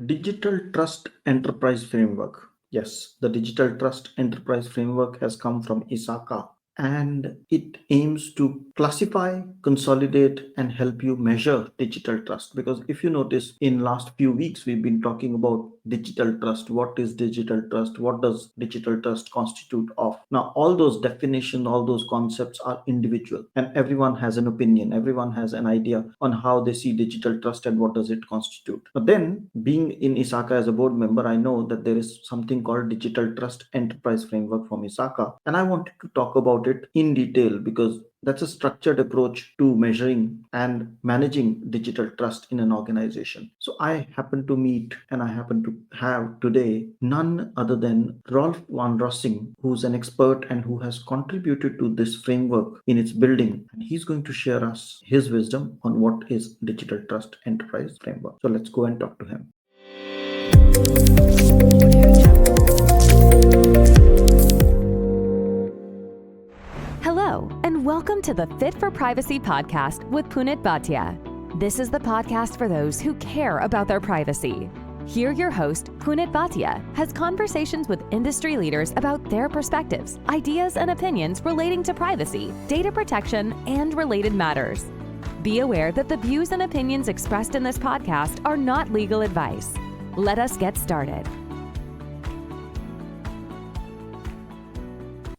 Digital Trust Enterprise Framework. Yes, the Digital Trust Enterprise Framework has come from ISACA, and it aims to classify, consolidate, and help you measure digital trust. Because if you notice, in last few weeks we've been talking about digital trust. What is digital trust? What does digital trust constitute of? Now, all those definitions, all those concepts are individual, and everyone has an opinion. Everyone has an idea on how they see digital trust and what does it constitute. But then, being in ISACA as a board member, I know that there is something called Digital Trust Enterprise Framework from ISACA, and I wanted to talk about it in detail because that's a structured approach to measuring and managing digital trust in an organization. So I happen to meet and I happen to have today none other than Rolf von Roessing, who's an expert and who has contributed to this framework in its building. And he's going to share us his wisdom on what is Digital Trust Enterprise Framework. So let's go and talk to him. Hello, and welcome to the Fit for Privacy Podcast with Punit Bhatia. This is the podcast for those who care about their privacy. Here, your host, Punit Bhatia, has conversations with industry leaders about their perspectives, ideas, and opinions relating to privacy, data protection, and related matters. Be aware that the views and opinions expressed in this podcast are not legal advice. Let us get started.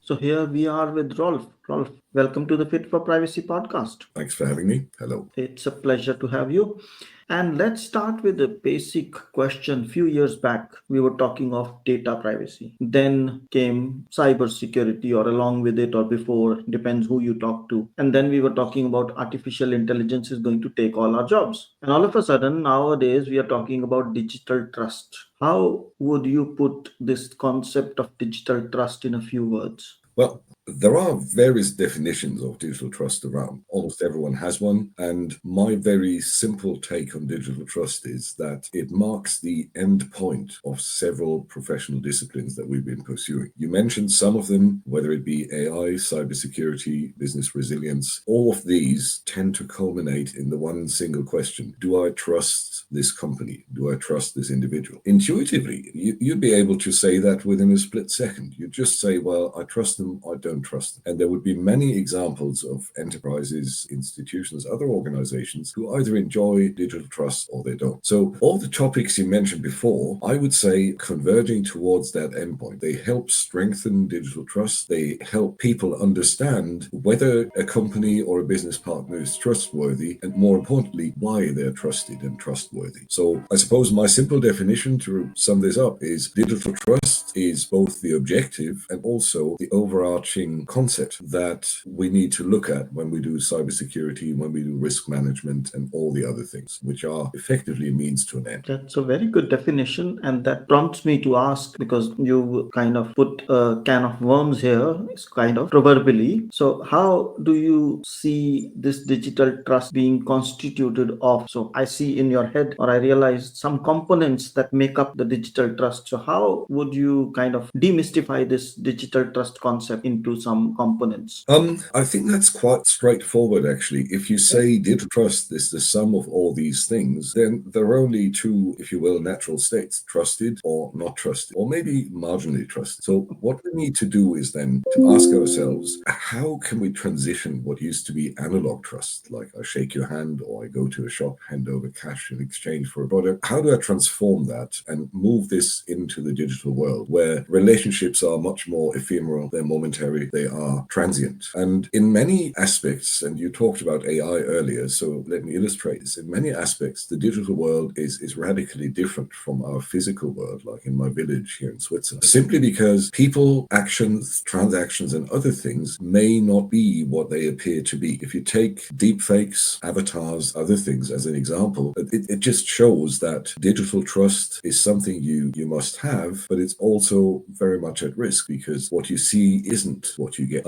So here we are with Rolf. Rolf, welcome to the Fit for Privacy podcast. Thanks for having me. Hello. It's a pleasure to have you. And let's start with a basic question. A few years back, we were talking of data privacy. Then came cybersecurity, or along with it, or before, depends who you talk to. And then we were talking about artificial intelligence is going to take all our jobs. And all of a sudden, nowadays, we are talking about digital trust. How would you put this concept of digital trust in a few words? Well, there are various definitions of digital trust around. Almost everyone has one. And my very simple take on digital trust is that it marks the end point of several professional disciplines that we've been pursuing. You mentioned some of them, whether it be AI, cybersecurity, business resilience. All of these tend to culminate in the one single question: do I trust this company? Do I trust this individual? Intuitively, you'd be able to say that within a split second. You just say, well, I trust them, I don't trust them. And there would be many examples of enterprises, institutions, other organizations who either enjoy digital trust or they don't. So all the topics you mentioned before, I would say converging towards that endpoint. They help strengthen digital trust. They help people understand whether a company or a business partner is trustworthy, and more importantly, why they're trusted and trustworthy. So I suppose my simple definition to sum this up is digital trust is both the objective and also the overarching concept that we need to look at when we do cybersecurity, when we do risk management, and all the other things, which are effectively a means to an end. That's a very good definition, and that prompts me to ask, because you kind of put a can of worms here, it's kind of proverbially. So how do you see this digital trust being constituted of? So I see in your head, or I realize, some components that make up the digital trust. So how would you kind of demystify this digital trust concept into some components? I think that's quite straightforward, actually. If you say digital trust is the sum of all these things, then there are only two, if you will, natural states: trusted or not trusted, or maybe marginally trusted. So what we need to do is then to ask ourselves, how can we transition what used to be analog trust, like I shake your hand or I go to a shop, hand over cash in exchange for a product? How do I transform that and move this into the digital world, where relationships are much more ephemeral, they're momentary, they are transient? And in many aspects, and you talked about AI earlier, so let me illustrate this. In many aspects, the digital world is radically different from our physical world, like in my village here in Switzerland, simply because people, actions, transactions, and other things may not be what they appear to be. If you take deepfakes, avatars, other things as an example, it just shows that digital trust is something you must have, but it's also very much at risk, because what you see isn't what you get.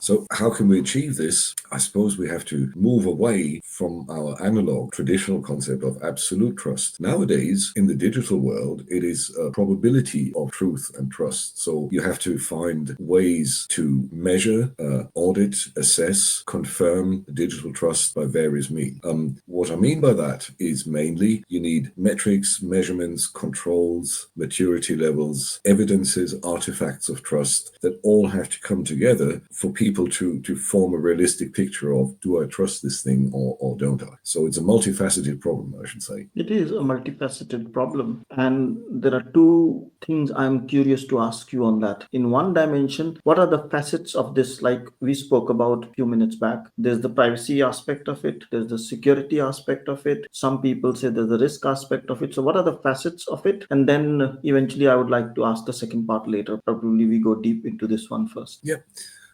So how can we achieve this? I suppose we have to move away from our analog traditional concept of absolute trust. Nowadays, in the digital world, it is a probability of truth and trust. So you have to find ways to measure, audit, assess, confirm digital trust by various means. What I mean by that is mainly you need metrics, measurements, controls, maturity levels, evidences, artifacts of trust that all have to come together for people to form a realistic picture of, do I trust this thing or don't I? So it's a multifaceted problem, I should say. It is a multifaceted problem. And there are two things I'm curious to ask you on that. In one dimension, what are the facets of this? Like we spoke about a few minutes back, there's the privacy aspect of it, there's the security aspect of it. Some people say there's the risk aspect of it. So what are the facets of it? And then eventually I would like to ask the second part later. Probably we go deep into this one first. Yeah.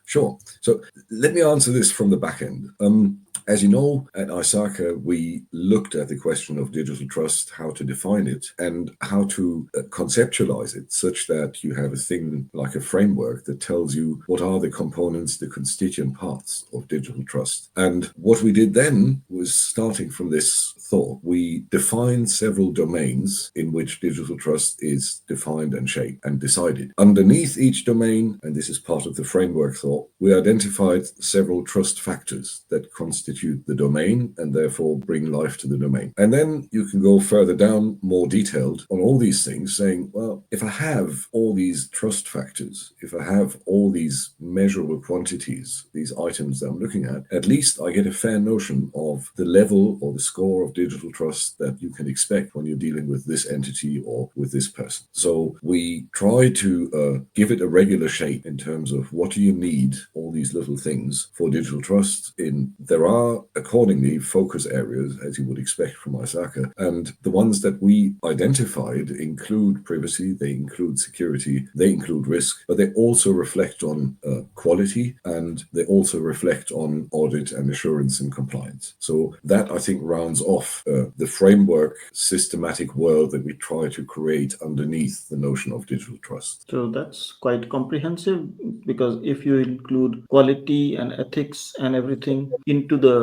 Sure. So let me answer this from the back end. As you know, at ISACA, we looked at the question of digital trust, how to define it, and how to conceptualize it such that you have a thing like a framework that tells you what are the components, the constituent parts of digital trust. And what we did then was, starting from this thought, we defined several domains in which digital trust is defined and shaped and decided. Underneath each domain, and this is part of the framework thought, we identified several trust factors that constitute the domain and therefore bring life to the domain. And then you can go further down, more detailed on all these things, saying, well, if I have all these trust factors, if I have all these measurable quantities, these items that I'm looking at least I get a fair notion of the level or the score of digital trust that you can expect when you're dealing with this entity or with this person. So we try to give it a regular shape in terms of what do you need, all these little things for digital trust. There are accordingly focus areas, as you would expect from ISACA, and the ones that we identified include privacy, they include security, they include risk, but they also reflect on quality, and they also reflect on audit and assurance and compliance. So that, I think, rounds off the framework systematic world that we try to create underneath the notion of digital trust. So that's quite comprehensive, because if you include quality and ethics and everything into the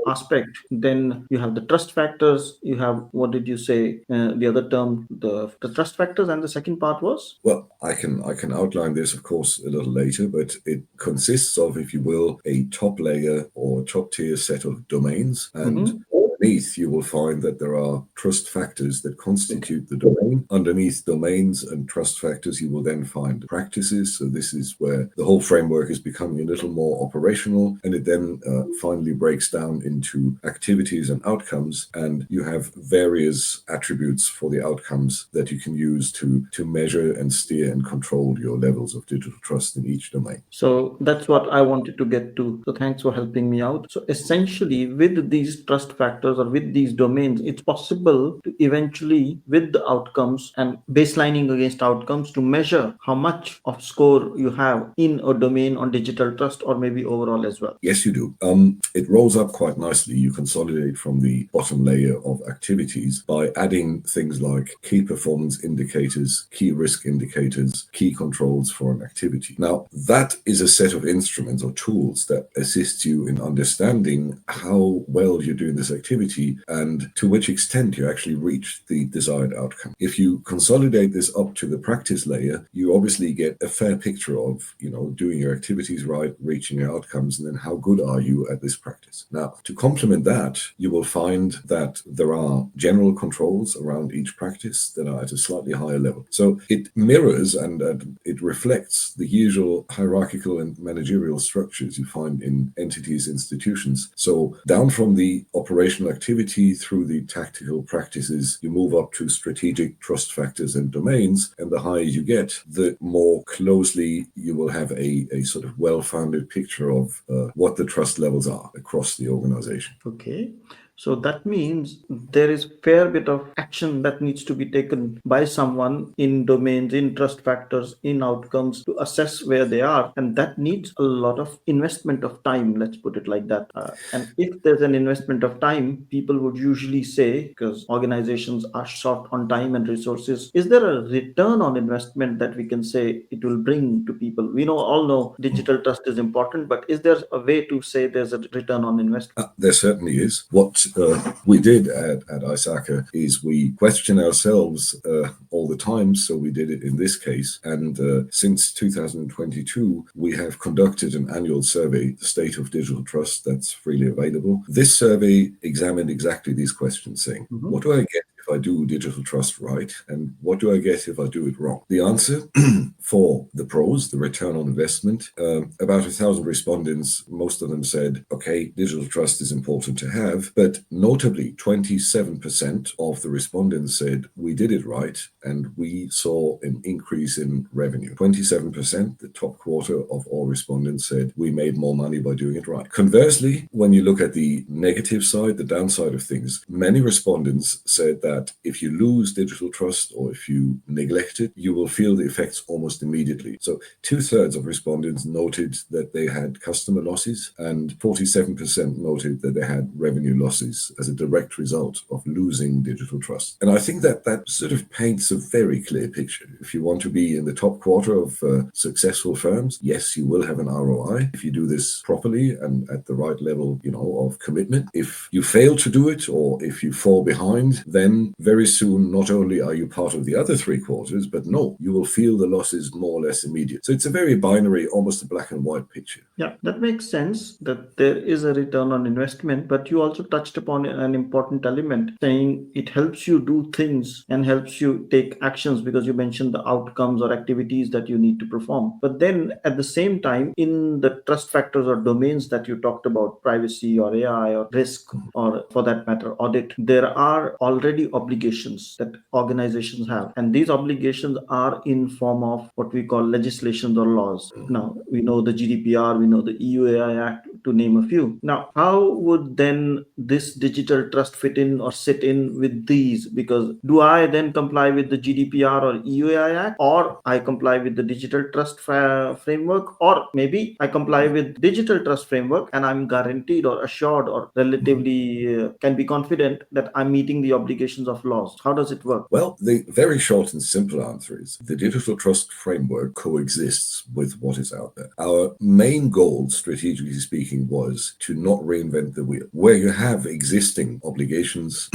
aspect, then you have the trust factors, you have, what did you say, the other term, the trust factors, and the second part was? Well, I can outline this, of course, a little later, but it consists of, if you will, a top layer or top tier set of domains, and underneath you will find that there are trust factors that constitute the domain. Underneath domains and trust factors, you will then find practices. So this is where the whole framework is becoming a little more operational, and it then finally breaks down into activities and outcomes, and you have various attributes for the outcomes that you can use to measure and steer and control your levels of digital trust in each domain. So that's what I wanted to get to. So thanks for helping me out. So essentially, with these trust factors or with these domains, it's possible to eventually, with the outcomes and baselining against outcomes, to measure how much of score you have in a domain on digital trust, or maybe overall as well. Yes, you do. It rolls up quite nicely. You consolidate from the bottom layer of activities by adding things like key performance indicators, key risk indicators, key controls for an activity. Now, that is a set of instruments or tools that assist you in understanding how well you're doing this activity and to which extent you actually reach the desired outcome. If you consolidate this up to the practice layer, you obviously get a fair picture of, doing your activities right, reaching your outcomes, and then how good are you at this practice. Now, to complement that, you will find that there are general controls around each practice that are at a slightly higher level. So it mirrors and it reflects the usual hierarchical and managerial structures you find in entities, institutions. So down from the operational activity through the tactical practices, you move up to strategic trust factors and domains, and the higher you get, the more closely you will have a sort of well-founded picture of what the trust levels are across the organization. Okay. So that means there is fair bit of action that needs to be taken by someone in domains, in trust factors, in outcomes to assess where they are. And that needs a lot of investment of time, let's put it like that. And if there's an investment of time, people would usually say, because organizations are short on time and resources, is there a return on investment that we can say it will bring to people? We all know digital trust is important, but is there a way to say there's a return on investment? There certainly is. What we did at ISACA is we question ourselves all the time. So we did it in this case. And since 2022, we have conducted an annual survey, the State of Digital Trust, that's freely available. This survey examined exactly these questions, saying, what do I get if I do digital trust right? And what do I get if I do it wrong? The answer for the pros, the return on investment, about 1,000 respondents, most of them said, okay, digital trust is important to have. But notably, 27% of the respondents said we did it right and we saw an increase in revenue. 27%, the top quarter of all respondents, said we made more money by doing it right. Conversely, when you look at the negative side, the downside of things, many respondents said that if you lose digital trust or if you neglect it, you will feel the effects almost immediately. So 2/3 of respondents noted that they had customer losses and 47% noted that they had revenue losses as a direct result of losing digital trust. And I think that sort of paints a very clear picture. If you want to be in the top quarter of successful firms, yes, you will have an ROI if you do this properly and at the right level, of commitment. If you fail to do it or if you fall behind, then very soon, not only are you part of the other 3/4, but no, you will feel the losses more or less immediate. So it's a very binary, almost a black and white picture. Yeah, that makes sense that there is a return on investment, but you also touched upon an important element, saying it helps you do things and helps you take actions because you mentioned the outcomes or activities that you need to perform. But then at the same time, in the trust factors or domains that you talked about, privacy or AI or risk, or for that matter, audit, there are already obligations that organizations have. And these obligations are in form of what we call legislations or laws. Now, we know the GDPR, we know the EU AI Act, to name a few. Now, how would then this digital trust fit in or sit in with these? Because do I then comply with the GDPR or EU AI Act, or I comply with the digital trust framework, or maybe I comply with digital trust framework and I'm guaranteed or assured or relatively can be confident that I'm meeting the obligations of laws? How does it work? Well, the very short and simple answer is the digital trust framework coexists with what is out there. Our main goal, strategically speaking, was to not reinvent the wheel. Where you have existing obligations,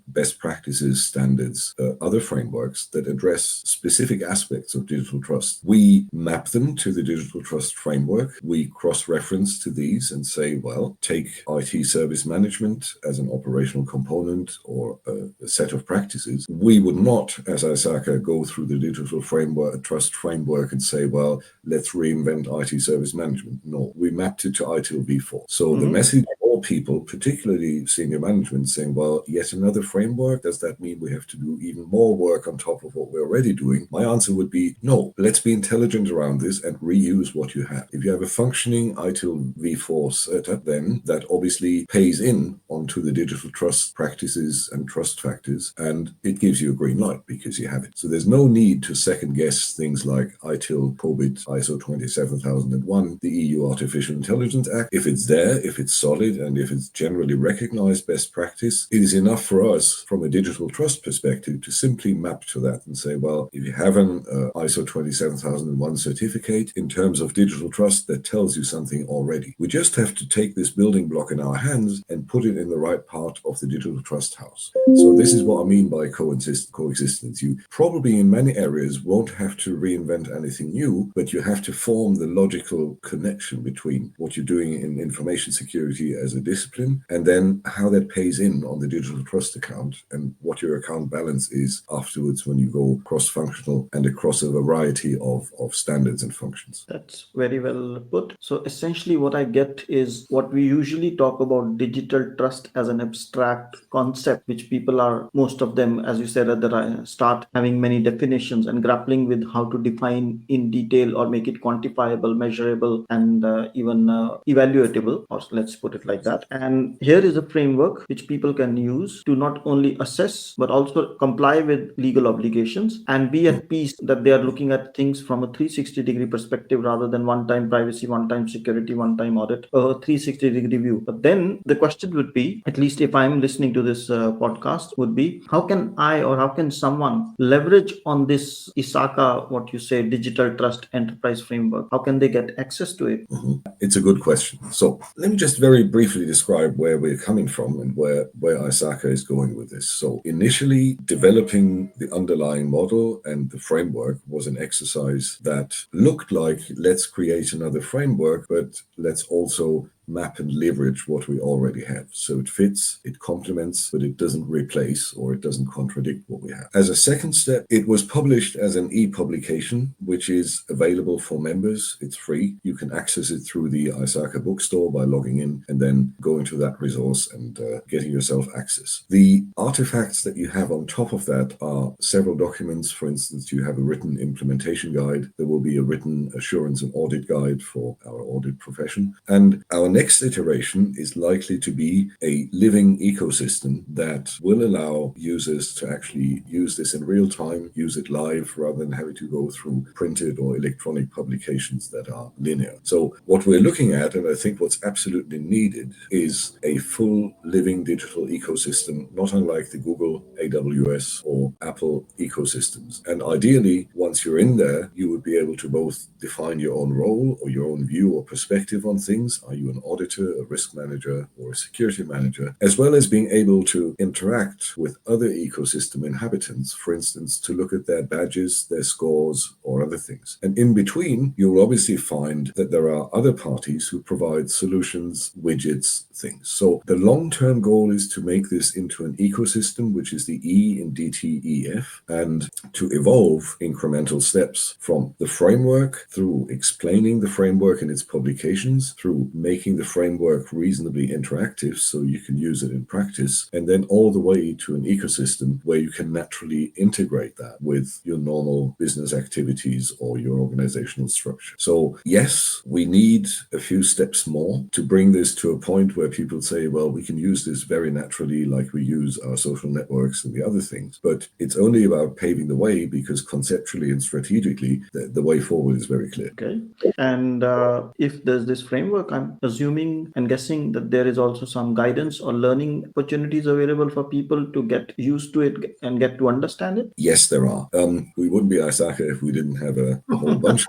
best practices, standards, other frameworks that address specific aspects of digital trust, we map them to the digital trust framework. We cross-reference to these and say, well, take IT service management as an operational component or a set of practices. We would not, as ISACA, go through the digital framework, trust framework and say, well, let's reinvent IT service management. No, we mapped it to ITIL v4. So the message of all people, particularly senior management, saying, well, yet another framework, does that mean we have to do even more work on top of what we're already doing? My answer would be, no, let's be intelligent around this and reuse what you have. If you have a functioning ITIL v4 setup, then that obviously pays in onto the digital trust practices and trust factors, and it gives you a green light because you have it. So there's no need to second guess things like ITIL, COBIT, ISO 27001, the EU Artificial Intelligence Act. If it's there, if it's solid, and if it's generally recognized best practice, it is enough for us from a digital trust perspective to simply map to that and say, well, if you have an ISO 27001 certificate in terms of digital trust, that tells you something already. We just have to take this building block in our hands and put it in the right part of the digital trust house. So this is what I mean by coexistence. You probably in many areas won't have to reinvent anything new, but you have to form the logical connection between what you're doing in information security as a discipline and then how that pays in on the digital trust account and what your account balance is afterwards when you go cross-functional and across a variety of standards and functions. That's very well put. So essentially what I get is what we usually talk about digital trust as an abstract concept, which people are, most of them, as you said at the start, having many definitions and grappling with how to define in detail or make it quantifiable, measurable, and even evaluatable, or let's put it like like that. And here is a framework which people can use to not only assess but also comply with legal obligations and be at peace that they are looking at things from a 360-degree perspective rather than one-time privacy, one-time security, one-time audit, a 360-degree view. But then the question would be, at least if I'm listening to this podcast, would be how can I or how can someone leverage on this ISACA, what you say, digital trust enterprise framework? How can they get access to it? It's a good question. So let me just very briefly describe where we're coming from and where ISACA is going with this. So initially, developing the underlying model and the framework was an exercise that looked like, let's create another framework, but let's also map and leverage what we already have. So it fits, it complements, but it doesn't replace or it doesn't contradict what we have. As a second step, it was published as an e-publication, which is available for members. It's free. You can access it through the ISACA bookstore by logging in and then going to that resource and getting yourself access. The artifacts that you have on top of that are several documents. For instance, you have a written implementation guide. There will be a written assurance and audit guide for our audit profession. And our next iteration is likely to be a living ecosystem that will allow users to actually use this in real time, use it live rather than having to go through printed or electronic publications that are linear. So what we're looking at, and I think what's absolutely needed, is a full living digital ecosystem, not unlike the Google, AWS, or Apple ecosystems. And ideally, once you're in there, you would be able to both define your own role or your own view or perspective on things. Are you an auditor, a risk manager, or a security manager, as well as being able to interact with other ecosystem inhabitants, for instance, to look at their badges, their scores, or other things. And in between, you'll obviously find that there are other parties who provide solutions, widgets, things. So the long-term goal is to make this into an ecosystem, which is the E in DTEF, and to evolve incremental steps from the framework through explaining the framework and its publications, through making the framework reasonably interactive so you can use it in practice, and then all the way to an ecosystem where you can naturally integrate that with your normal business activities or your organizational structure. So yes, we need a few steps more to bring this to a point where people say, well, we can use this very naturally like we use our social networks and the other things. But it's only about paving the way, because conceptually and strategically, the way forward is very clear. Okay. And if there's this framework, I'm assuming and guessing that there is also some guidance or learning opportunities available for people to get used to it and get to understand it? Yes, there are. We wouldn't be ISACA if we didn't have a whole bunch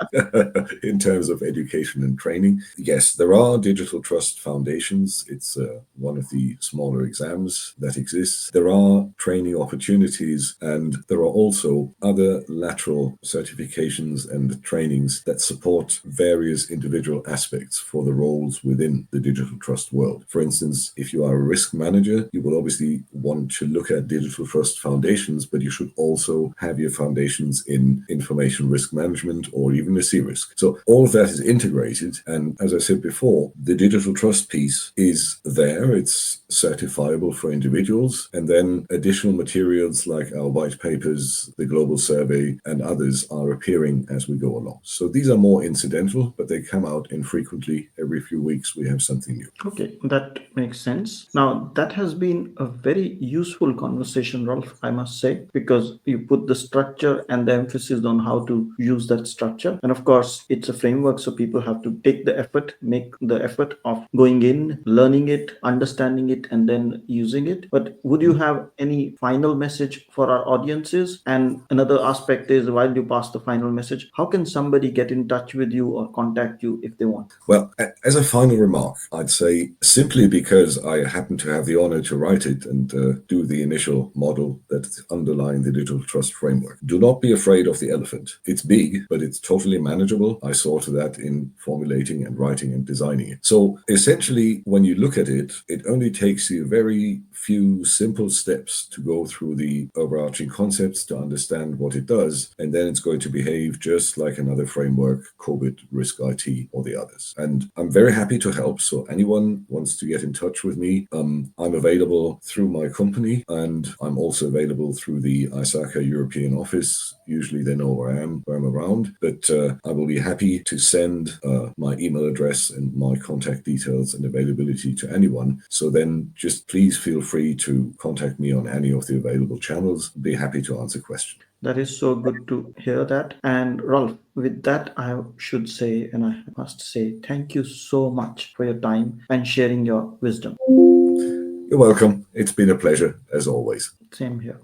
in terms of education and training. Yes, there are digital trust foundations. It's one of the smaller exams that exists. There are training opportunities, and there are also other lateral certifications and trainings that support various individual aspects for the roles within the digital trust world. For instance, if you are a risk manager, you will obviously want to look at digital trust foundations, but you should also have your foundations in information risk management or even a C-risk. So all of that is integrated. And as I said before, the digital trust piece is there. It's certifiable for individuals. And then additional materials like our white papers, the global survey, and others are appearing as we go along. So these are more incidental, but they come out infrequently. Every few weeks, we have something new. Okay, that makes sense. Now, that has been a very useful conversation, Rolf, I must say, because you put the structure and the emphasis on how to use that structure. And of course, it's a framework, so people have to take the effort, make the effort of going in, learning it, understanding it, and then using it. But would you have any final message for our audiences? And another aspect is, while you pass the final message, how can somebody get in touch with you or contact you if they want? Well, as a final remark, I'd say simply because I happen to have the honor to write it and do the initial model that's underlying the digital trust framework, do not be afraid of the elephant. It's big, but it's totally manageable. I saw to that in formulating and writing and designing it. So essentially, when you look at it, it only takes you very few simple steps to go through the overarching concepts to understand what it does, and then it's going to behave just like another framework, COVID, Risk IT, or the others. And I'm very happy to to help. So anyone wants to get in touch with me, I'm available through my company, and I'm also available through the ISACA European office. Usually they know where I'm around, but I will be happy to send my email address and my contact details and availability to anyone. So then just please feel free to contact me on any of the available channels. I'll be happy to answer questions. That is so good to hear that. And Rolf, with that, I should say, and I must say, thank you so much for your time and sharing your wisdom. You're welcome. It's been a pleasure, as always. Same here.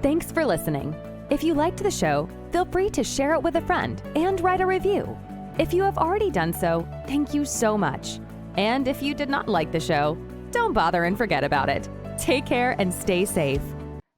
Thanks for listening. If you liked the show, feel free to share it with a friend and write a review. If you have already done so, thank you so much. And if you did not like the show, don't bother and forget about it. Take care and stay safe.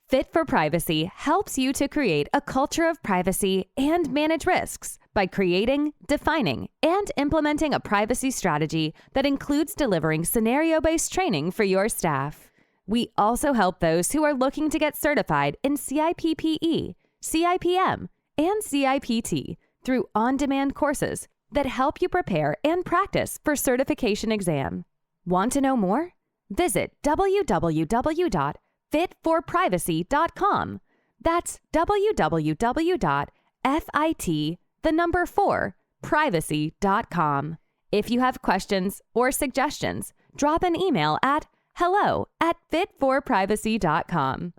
Fit for Privacy helps you to create a culture of privacy and manage risks by creating, defining, and implementing a privacy strategy that includes delivering scenario-based training for your staff. We also help those who are looking to get certified in CIPPE, CIPM, and CIPT through on-demand courses that help you prepare and practice for certification exam. Want to know more? Visit www.fit4privacy.com. That's www.fit4privacy.com. If you have questions or suggestions, drop an email at hello@fit4privacy.com.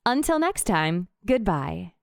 Until next time, goodbye.